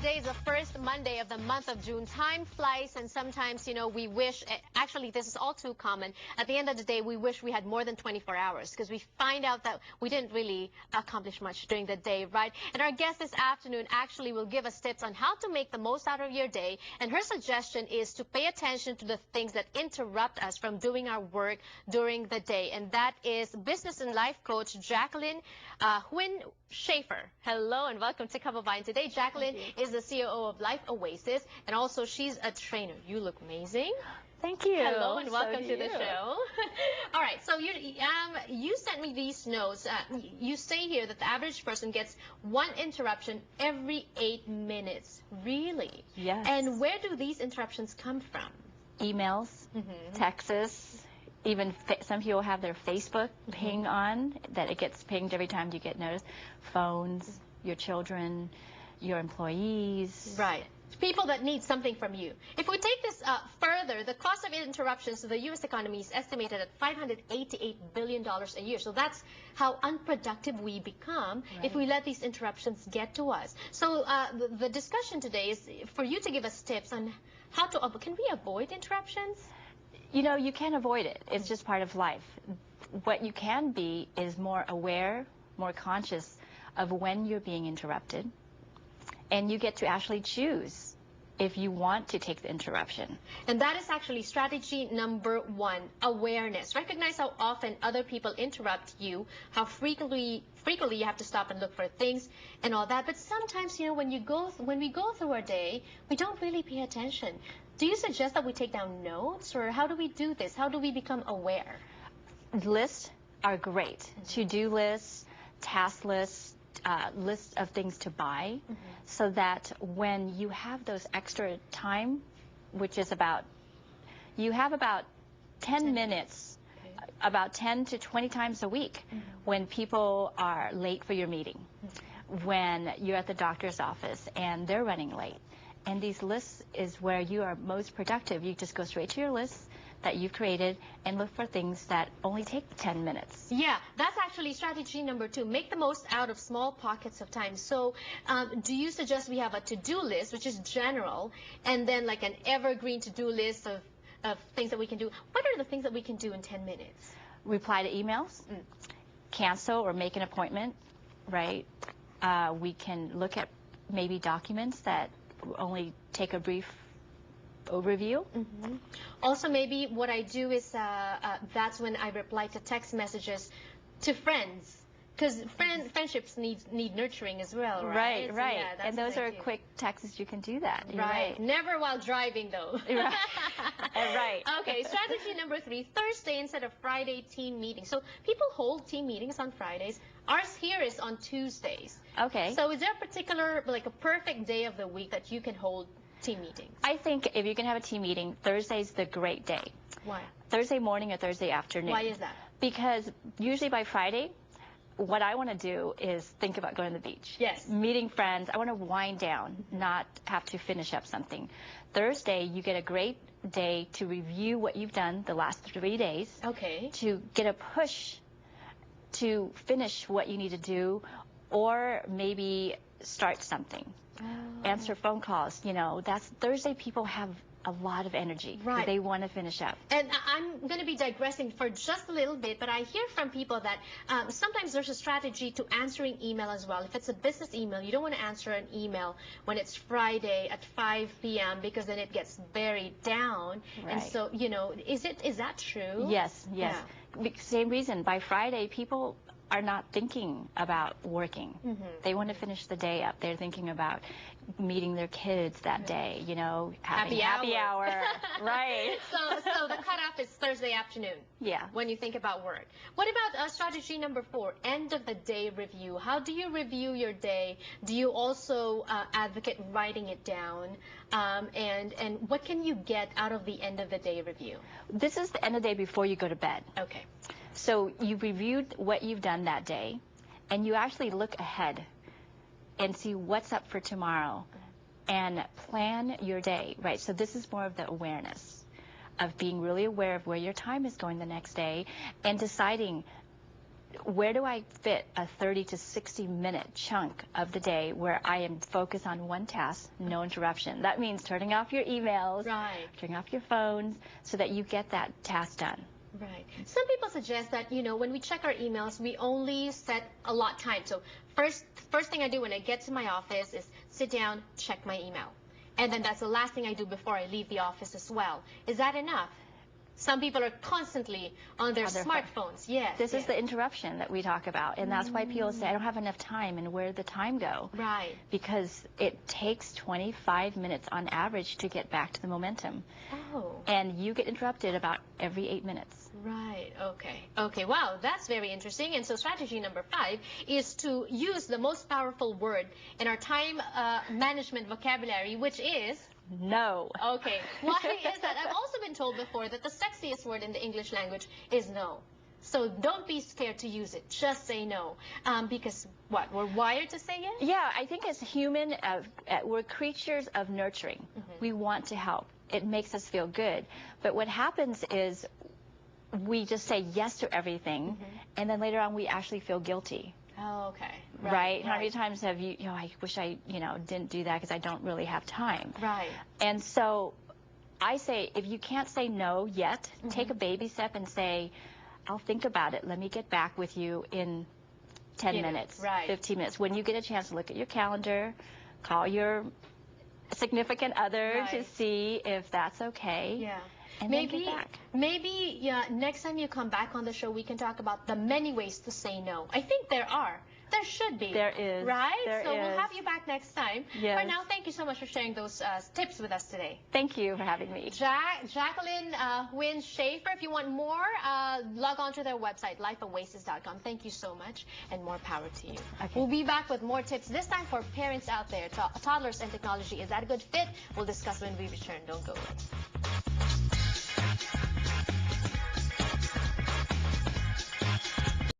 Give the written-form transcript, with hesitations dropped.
today is the first Monday of the month of June. Time flies, and sometimes, we wish, actually, this is all too common. At the end of the day, we wish we had more than 24 hours because we find out that we didn't really accomplish much during the day, right? And our guest this afternoon actually will give us tips on how to make the most out of your day. And her suggestion is to pay attention to the things that interrupt us from doing our work during the day. And that is business and life coach Jacqueline Huynh Schaefer. Hello and welcome to Kababayan. Today, Jacqueline is the COO of Life Oasis, and also she's a trainer. You look amazing. Thank you. Hello and welcome to the show. All right, so you sent me these notes. You say here that the average person gets one interruption every 8 minutes. Really? Yes. And where do these interruptions come from? Emails, texts, even some people have their Facebook ping on, that it gets pinged every time you get noticed. Phones, your children, your employees. Right. People that need something from you. If we take this further, the cost of interruptions to the U.S. economy is estimated at $588 billion a year. So that's how unproductive we become if we let these interruptions get to us. So the discussion today is for you to give us tips on how to, can we avoid interruptions? You know, you can't avoid it. It's just part of life. What you can be is more aware, more conscious of when you're being interrupted. And you get to actually choose if you want to take the interruption. And that is actually strategy number 1, awareness. Recognize how often other people interrupt you, how frequently you have to stop and look for things and all that. But sometimes, when we go through our day, we don't really pay attention. Do you suggest that we take down notes, or how do we do this? How do we become aware? Lists are great. To-do lists, task lists, list of things to buy, so that when you have those extra time, which is you have about 10 minutes, about 10 to 20 times a week, when people are late for your meeting, when you're at the doctor's office and they're running late. And these lists is where you are most productive. You just go straight to your list that you've created and look for things that only take 10 minutes. Yeah, that's actually strategy number 2. Make the most out of small pockets of time. So do you suggest we have a to-do list, which is general, and then like an evergreen to-do list of things that we can do? What are the things that we can do in 10 minutes? Reply to emails, cancel or make an appointment, right? We can look at maybe documents that only take a brief overview. Also, maybe what I do is that's when I reply to text messages to friends, because friendships need nurturing as well, right? Right, So, right. yeah, and those are quick texts. You can do that. Right. Never while driving, though. Right. Right. Okay, strategy number 3, Thursday instead of Friday team meetings. So people hold team meetings on Fridays. Ours here is on Tuesdays. Okay. So is there a particular, like a perfect day of the week that you can hold team meetings? I think if you can have a team meeting, Thursday's the great day. Why? Thursday morning or Thursday afternoon. Why is that? Because usually by Friday, what I want to do is think about going to the beach. Yes. Meeting friends. I want to wind down, not have to finish up something. Thursday, you get a great day to review what you've done the last 3 days. Okay. To get a push to finish what you need to do, or maybe start something. Answer phone calls. That's Thursday. People have a lot of energy. Right. They want to finish up. And I'm going to be digressing for just a little bit, but I hear from people that sometimes there's a strategy to answering email as well. If it's a business email, you don't want to answer an email when it's Friday at 5 p.m. because then it gets buried down. Right. And so, is that true? Yes, yes. Yeah. Same reason. By Friday, people are not thinking about working. They want to finish the day up. They're thinking about meeting their kids that day, having happy hour. Right. So the cutoff is Thursday afternoon. Yeah. When you think about work. What about strategy number 4, end of the day review? How do you review your day? Do you also advocate writing it down? And what can you get out of the end of the day review? This is the end of the day before you go to bed. Okay. So you've reviewed what you've done that day, and you actually look ahead and see what's up for tomorrow and plan your day, right? So this is more of the awareness of being really aware of where your time is going the next day and deciding where do I fit a 30 to 60 minute chunk of the day where I am focused on one task, no interruption? That means turning off your emails, Right. turning off your phones, so that you get that task done. Right. Some people suggest that, when we check our emails, we only set a lot time. So first thing I do when I get to my office is sit down, check my email. And then that's the last thing I do before I leave the office as well. Is that enough? Some people are constantly on their smartphones. Yes. This is the interruption that we talk about. And that's why people say, I don't have enough time. And where did the time go? Right. Because it takes 25 minutes on average to get back to the momentum. Oh. And you get interrupted about every 8 minutes. Right. Okay. Okay. Wow. That's very interesting. And so strategy number 5 is to use the most powerful word in our time management vocabulary, which is... No. Okay. Why is that? I've also been told before that the sexiest word in the English language is no. So don't be scared to use it. Just say no. Because what? We're wired to say yes? Yeah, I think as human, we're creatures of nurturing. We want to help. It makes us feel good. But what happens is we just say yes to everything, and then later on we actually feel guilty. Oh, okay. Right? How many times have you, I wish I, didn't do that because I don't really have time. Right. And so I say, if you can't say no yet, take a baby step and say, I'll think about it. Let me get back with you in 10 minutes, 15 minutes. When you get a chance to look at your calendar, call your significant other to see if that's okay. Yeah. And maybe, then get back. Maybe next time you come back on the show, we can talk about the many ways to say no. I think there are. There should be. There is. Right? There so is. We'll have you back next time. Yes. For now, thank you so much for sharing those tips with us today. Thank you for having me. Jacqueline Wynn Schaefer, if you want more, log on to their website, lifeoasis.com. Thank you so much, and more power to you. Okay. We'll be back with more tips, this time for parents out there. Toddlers and technology, is that a good fit? We'll discuss when we return. Don't go away.